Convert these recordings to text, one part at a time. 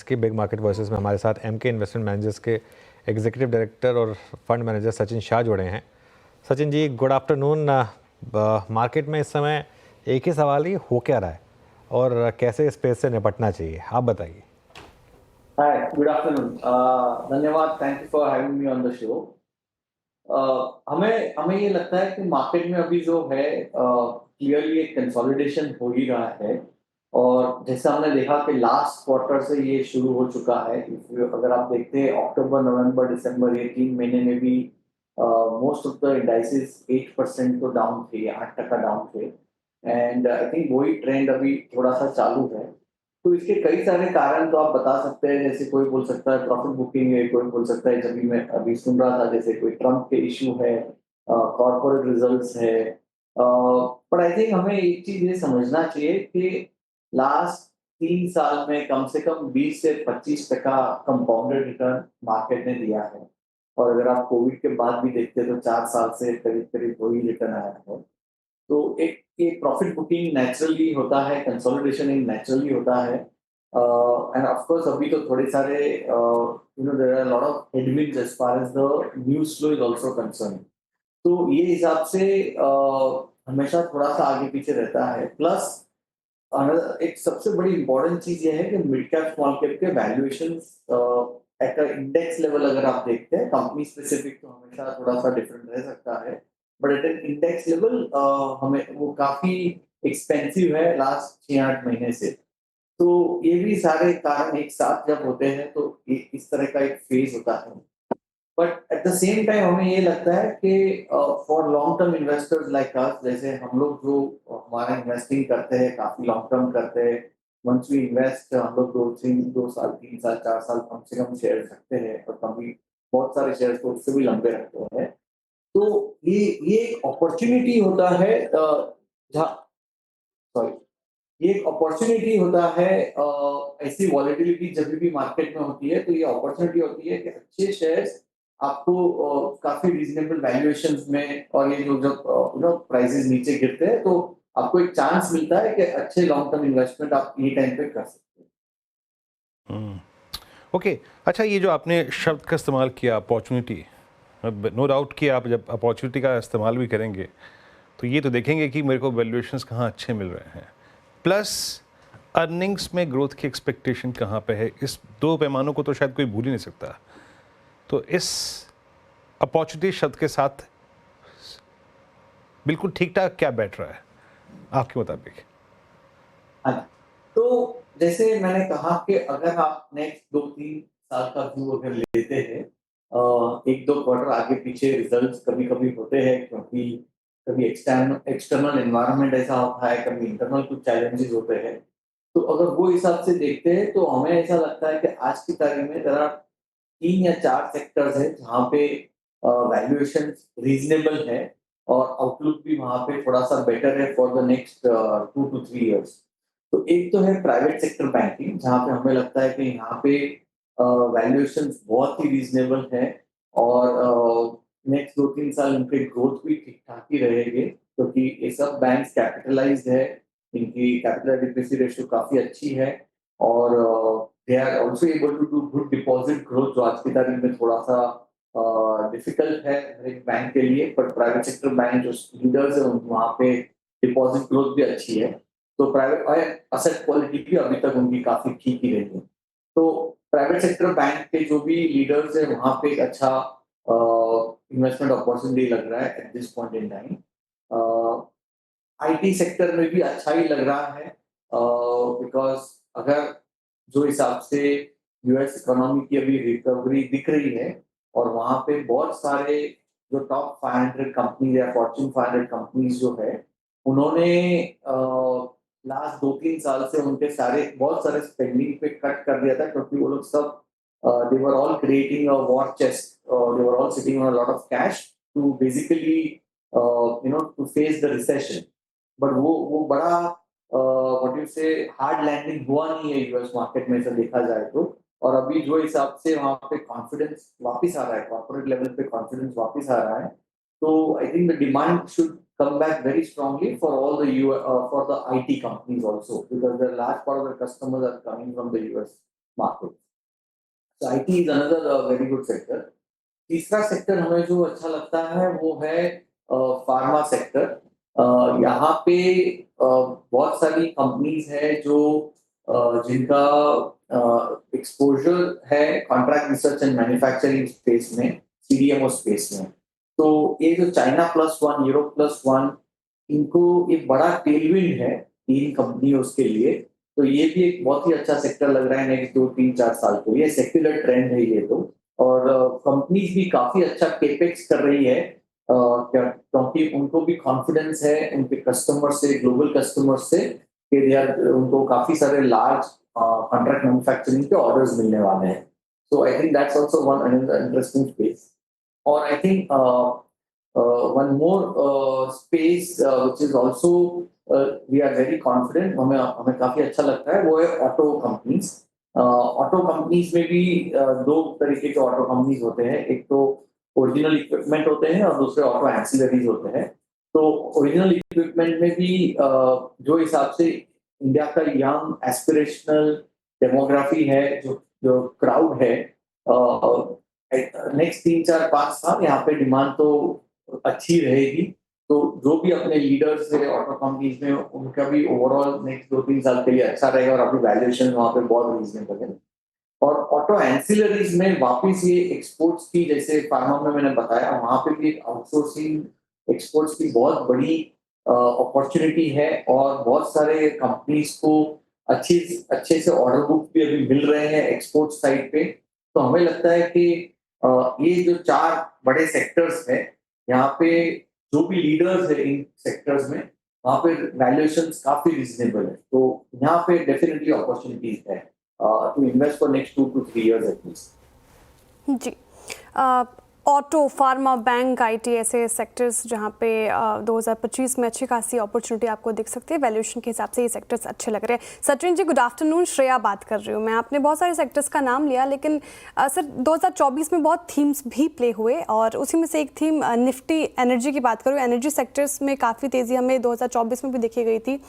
की big market voices में हमारे साथ एमके इन्वेस्टमेंट मैनेजर्स के एग्जीक्यूटिव डायरेक्टर और फंड मैनेजर सचिन शाह जुड़े हैं। Sachin ji, good afternoon. Market में इस समय एक ही सवाल ही हो क्या रहा है और कैसे स्पेस से निपटना चाहिए, आप बताइए। हाय, गुड आफ्टरनून। धन्यवाद, thank you for having me on the show. हमें हमें ये लगता है कि मार्केट में अभी जो है क्लियरली एक कंसोलिडेशन हो ही रहा है। और जैसे हमने देखा कि लास्ट क्वार्टर से ये शुरू हो चुका है। अगर आप देखते हैं अक्टूबर, नवंबर, दिसंबर, ये 3 महीने में भी मोस्ट ऑफ द इंडाइसेस 8% तो डाउन थे, 8% डाउन थे। एंड आई थिंक वही ट्रेंड अभी थोड़ा सा चालू है। तो इसके कई सारे कारण तो आप बता सकते हैं, जैसे कोई बोल सकता है प्रॉफिट बुकिंग है, कोई बोल सकता है, जब भी मैं अभी सुन रहा था जैसे कोई ट्रम्प के इश्यू है, कॉर्पोरेट रिजल्ट्स है। पर आई थिंक हमें एक चीज ये समझना चाहिए कि लास्ट 3 साल में कम से कम 20 से 25% कंपाउंडेड रिटर्न मार्केट ने दिया है। और अगर आप कोविड के बाद भी देखते हैं तो 4 साल से करीब करीब वही रिटर्न आया है। तो एक प्रॉफिट बुकिंग नेचुरली होता है, कंसोलिडेशन एक नेचुरली होता है। एंड ऑफ कोर्स अभी तो थोड़े सारे there are lot of headwinds as far as the news flow is also concern. तो ये हिसाब से हमेशा थोड़ा सा आगे पीछे रहता है। प्लस एक सबसे बड़ी इंपॉर्टेंट चीज ये है कि मिड कैप स्मॉल कैप के वैल्यूएशंस एट इंडेक्स लेवल अगर आप देखते हैं, कंपनी स्पेसिफिक तो हमेशा थोड़ा सा डिफरेंट रह सकता है, but at an index level हमें वो काफी एक्सपेंसिव है लास्ट 6-8 महीने से। तो ये भी सारे कारण एक साथ जब होते हैं तो इस तरह का एक फेज होता है। But at the same time हमें ये लगता है कि for long term investors like us, जैसे हम लोग जो हमारा इन्वेस्टिंग करते हैं काफी लॉन्ग टर्म करते हैं। वंस वी इन्वेस्ट हम लोग 2 साल 3 साल 4 साल कम से कम शेयर रखते हैं, और कभी बहुत सारे शेयर को उससे भी लंबे रखते हैं। तो ये एक अपॉर्चुनिटी होता है, जहाँ सॉरी ये एक अपॉर्चुनिटी होता है। ऐसी वॉलेटिलिटी जब भी मार्केट में होती है तो ये अपॉर्चुनिटी होती है कि अच्छे शेयर्स आपको काफी रीजनेबल वैल्यूएशंस में, और ये जो जब प्राइसेस नीचे गिरते हैं तो आपको एक चांस मिलता है कि अच्छे लॉन्ग टर्म इन्वेस्टमेंट आप ये टाइम पे कर सकते हैं। ओके, अच्छा, ये जो आपने शब्द का इस्तेमाल किया अपॉर्चुनिटी, नो डाउट कि आप जब अपॉर्चुनिटी का इस्तेमाल भी करेंगे तो ये तो देखेंगे कि मेरे को वैल्यूएशंस कहाँ अच्छे मिल रहे हैं, प्लस अर्निंग्स में ग्रोथ की एक्सपेक्टेशन कहाँ पे है। इस दो पैमानों को तो शायद कोई भूल ही नहीं सकता। तो इस अपॉर्चुनिटी शब्द के साथ बिल्कुल ठीक ठाक क्या बैठ रहा है आपके मुताबिक? हाँ, तो जैसे मैंने कहा कि अगर आप नेक्स्ट 2-3 साल का व्यू अगर लेते हैं, 1-2 क्वार्टर आगे पीछे रिजल्ट्स कभी कभी होते हैं, क्योंकि कभी एक्सटर्नल एनवायरनमेंट ऐसा होता है, कभी इंटरनल कुछ चैलेंजेस होते हैं। तो अगर वो हिसाब से देखते हैं तो हमें ऐसा लगता है कि आज की तारीख में जरा 3 या 4 सेक्टर्स है जहाँ पे वैल्यूएशन रीजनेबल है, और आउटलुक भी वहाँ पे थोड़ा सा बेटर है for the next 2 to 3 years। तो एक तो है प्राइवेट सेक्टर बैंकिंग, जहाँ पे हमें लगता है कि यहाँ पे वैल्यूएशन बहुत ही रीजनेबल है, और नेक्स्ट 2-3 साल उनके ग्रोथ भी ठीक ठाक ही रहेंगे, क्योंकि ये सब बैंक कैपिटलाइज्ड है, इनकी कैपिटल एडिक्वेसी रेशियो काफी अच्छी है, और they are also able to do good deposit growth, जो आज की तारीख में थोड़ा सा डिफिकल्ट है हर एक बैंक के लिए। पर प्राइवेट सेक्टर बैंक जो लीडर्स है वहाँ पे डिपॉजिट ग्रोथ भी अच्छी है। तो प्राइवेट असेट क्वालिटी भी अभी तक उनकी काफी ठीक ही रही है। तो प्राइवेट सेक्टर बैंक के जो भी लीडर्स है वहाँ पे एक अच्छा इन्वेस्टमेंट अपॉर्चुनिटी लग रहा है at this point in time. IT sector में भी अच्छा ही लग रहा है, बिकॉज अगर जो हिसाब से यूएस इकोनॉमी की अभी रिकवरी दिख रही है, और वहाँ पे बहुत सारे जो टॉप 500 कंपनीज या फॉर्च्यून 500 कंपनीज जो है, उन्होंने लास्ट 2-3 साल से उनके सारे बहुत सारे स्पेंडिंग पे कट कर दिया था, क्योंकि वो लोग सब they were all creating a war chest, they were all sitting on a lot of cash to basically to face the recession. But वो बड़ा what you say hard landing हुआ नहीं है यूएस मार्केट में, ऐसा देखा जाए तो। और अभी जो हिसाब से वहाँ पे कॉन्फिडेंस वापस आ रहा है, कॉर्पोरेट लेवल पे कॉन्फिडेंस वापस आ रहा है, तो I think the demand should come back very strongly for all the for the IT companies also, because the large part of the customers are coming from the US market. IT is another very good sector. तीसरा sector हमें जो अच्छा लगता है वो है pharma sector. यहाँ पे बहुत सारी कंपनीज है जो जिनका एक्सपोजर है contract research and manufacturing space में, CDMO स्पेस में। तो ये जो China plus one, Europe plus one, इनको एक बड़ा टेलविंड है इन कंपनियों के लिए। तो ये भी एक बहुत ही अच्छा सेक्टर लग रहा है नेक्स्ट 2-3-4 साल के लिए। सेक्युलर ट्रेंड है ये तो। और कंपनीज भी काफी अच्छा केपेक्स कर रही है क्योंकि उनको भी कॉन्फिडेंस है उनके कस्टमर से, ग्लोबल कस्टमर से, कि उनको काफी सारे लार्ज कॉन्ट्रैक्ट मैन्युफैक्चरिंग के ऑर्डर्स मिलने वाले हैं। So I think that's also one interesting space. और I think one more space which is also we are very confident, हमें हमें काफी अच्छा लगता है, वो है ऑटो कंपनीज। ऑटो कंपनीज में भी दो तरीके के ऑटो कंपनीज होते हैं, एक तो ओरिजिनल इक्विपमेंट होते हैं और दूसरे ऑटो एंसिलरीज होते हैं। तो ओरिजिनल इक्विपमेंट में भी जो हिसाब से इंडिया का यंग एस्पिरेशनल डेमोग्राफी है, जो क्राउड है, नेक्स्ट 3-4-5 साल यहाँ पे डिमांड तो अच्छी रहेगी। तो जो भी अपने लीडर्स है ऑटो कंपनीज में, उनका भी ओवरऑल नेक्स्ट 2-3 साल के लिए अच्छा रहेगा और अपनी वैल्यूएशन वहाँ पे बहुत रीजनेबल है। और ऑटो एंसिलरीज में वापिस ये एक्सपोर्ट्स की, जैसे फार्मा में मैंने बताया, वहां पे भी आउटसोर्सिंग एक्सपोर्ट्स की बहुत बड़ी अपॉर्चुनिटी है और बहुत सारे कंपनीज को अच्छे से ऑर्डर बुक भी अभी मिल रहे हैं एक्सपोर्ट साइड पे। तो हमें लगता है कि ये जो 4 बड़े सेक्टर्स है, यहाँ पे जो भी लीडर्स है इन सेक्टर्स में, वहाँ पे वैल्यूएशंस काफी रीजनेबल है। तो यहाँ पे डेफिनेटली अपॉर्चुनिटीज है to invest for next 2 to 3 years at least. जी, ऑटो, फार्मा, बैंक, IT ऐसे सेक्टर्स जहाँ पे 2025 में अच्छी खासी अपॉर्चुनिटी आपको दिख सकती है। वैल्यूएशन के हिसाब से ये सेक्टर्स अच्छे लग रहे हैं। Sachin ji, good afternoon. श्रेया बात कर रही हूँ मैं। आपने बहुत सारे सेक्टर्स का नाम लिया, लेकिन सर 2024 में बहुत थीम्स भी प्ले हुए और उसी में से एक थीम निफ्टी एनर्जी की बात करूँ। एनर्जी सेक्टर्स में काफ़ी तेज़ी हमें 2024 में भी देखी गई थी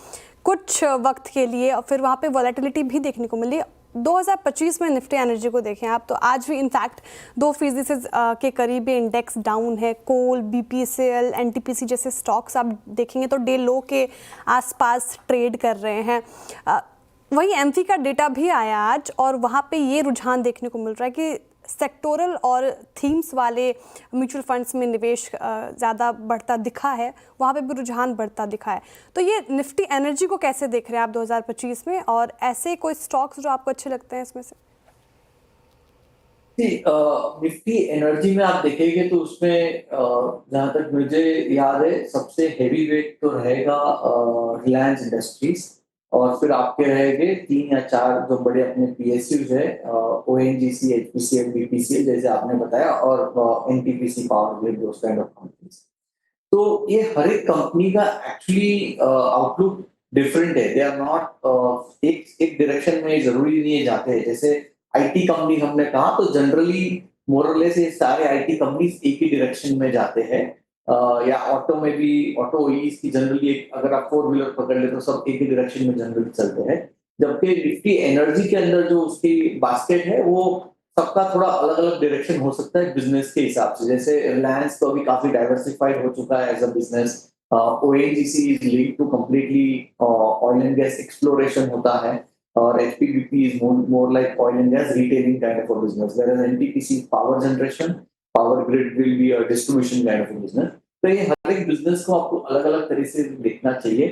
कुछ वक्त के लिए, और फिर वहाँ पे वॉलेटिलिटी भी देखने को मिली। 2025 में निफ्टी एनर्जी को देखें आप तो आज भी इनफैक्ट 2% से के करीब इंडेक्स डाउन है। कोल, BPCL, NTPC जैसे स्टॉक्स आप देखेंगे तो डे लो के आसपास ट्रेड कर रहे हैं। वहीं एमफी का डेटा भी आया आज और वहाँ पे ये रुझान देखने को मिल रहा है कि सेक्टोरल और थीम्स वाले म्यूचुअल फंड्स में निवेश ज़्यादा बढ़ता दिखा है, वहाँ पे भी रुझान बढ़ता दिखा है। तो ये निफ्टी एनर्जी को कैसे देख रहे हैं आप 2025 में, और ऐसे कोई स्टॉक्स जो आपको अच्छे लगते हैं इसमें से? निफ्टी एनर्जी में आप देखेंगे तो उसमें जहाँ तक मुझे याद है सबसे हैवी वेट तो रहेगा रिलायंस इंडस्ट्रीज, और फिर आपके रहेंगे 3 या 4 जो बड़े अपने PSUs है, ONGC, HPCL, BPCL जैसे आपने बताया, और NTPC, power grid, those kind of companies. तो ये हर एक कंपनी का एक्चुअली आउटलुक डिफरेंट है। दे आर नॉट एक डायरेक्शन में जरूरी नहीं है जाते हैं। जैसे IT कंपनी हमने कहा तो जनरली मोरलेस ये सारे IT कंपनीज एक ही डायरेक्शन में जाते हैं। या ऑटो में भी ऑटो OEs की जनरली अगर आप 4 व्हीलर पकड़ ले तो सब एक ही डायरेक्शन में जनरली चलते हैं। जबकि निफ्टी एनर्जी के अंदर जो उसकी बास्केट है वो सबका थोड़ा अलग अलग डायरेक्शन हो सकता है बिजनेस के हिसाब से। जैसे रिलायंस तो अभी काफी डाइवर्सिफाइड हो चुका है as a business. ONGC is linked to completely oil and gas exploration होता है, और HPBP is more like oil and gas retailing kind of a business, whereas NTPC power generation, power grid will be a distribution kind of a business. तो ये हर एक business को आपको अलग अलग तरीके से देखना चाहिए।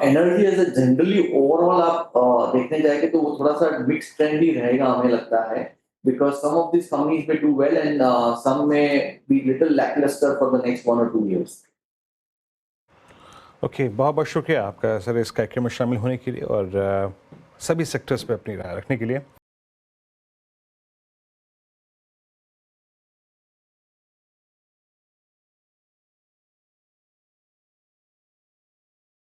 Energy as a generally overall आप देखने जाएंगे तो वो थोड़ा सा मिक्स ट्रेंड ही रहेगा हमें लगता है, because some of these companies may do well and some may be little lackluster for the next 1 or 2 years. Okay, बहुत बहुत शुक्रिया आपका सर इस कार्यक्रम में शामिल होने के लिए और सभी सेक्टर्स पे अपनी राय रखने के लिए।